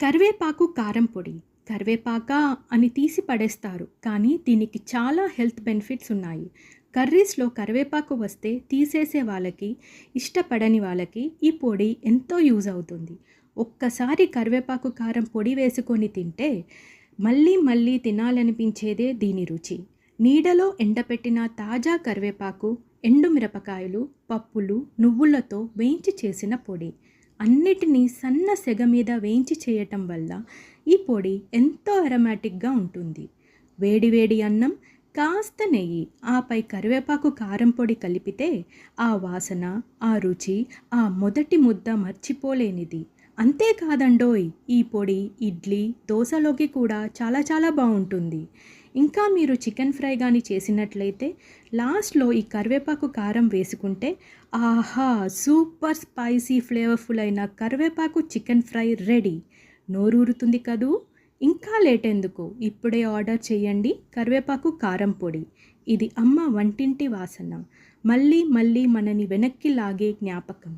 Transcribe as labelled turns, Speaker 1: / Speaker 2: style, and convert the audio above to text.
Speaker 1: కరివేపాకు కారం పొడి. కరివేపాకా అని తీసి పడేస్తారు. కానీ దీనికి చాలా హెల్త్ బెనిఫిట్స్ ఉన్నాయి. కర్రీస్‌లో కరివేపాకు వస్తే తీసేసే వాళ్ళకి, ఇష్టపడని వాళ్ళకి ఈ పొడి ఎంతో యూజ్ అవుతుంది. ఒక్కసారి కరివేపాకు కారం పొడి వేసుకొని తింటే మళ్ళీ మళ్ళీ తినాలనిపించేదే దీని రుచి. నీడలో ఎండబెట్టిన తాజా కరివేపాకు, ఎండు మిరపకాయలు, పప్పులు, నువ్వులతో వేయించి చేసిన పొడి. అన్నిటినీ సన్న సెగ మీద వేయించి చేయటం వల్ల ఈ పొడి ఎంతో అరోమాటిక్‌గా ఉంటుంది. వేడి వేడి అన్నం, కాస్త నెయ్యి, ఆపై కరివేపాకు కారం పొడి కలిపితే ఆ వాసన, ఆ రుచి, ఆ మొదటి ముద్ద మర్చిపోలేనిది. అంతేకాదండోయ్! ఈ పొడి ఇడ్లీ, దోసలోకి కూడా చాలా చాలా బావుంటుంది. ఇంకా మీరు చికెన్ ఫ్రై గాని చేసినట్లయితే లాస్ట్‌లో ఈ కరివేపాకు కారం వేసుకుంటే ఆహా! సూపర్ స్పైసీ ఫ్లేవర్‌ఫుల్ అయిన కరివేపాకు చికెన్ ఫ్రై రెడీ. నోరూరుతుంది కదూ! ఇంకా లేటెందుకు? ఇప్పుడే ఆర్డర్ చేయండి కరివేపాకు కారం పొడి. ఇది అమ్మ వంటింటి వాసన. మళ్ళీ మళ్ళీ మనని వెనక్కి లాగే జ్ఞాపకం.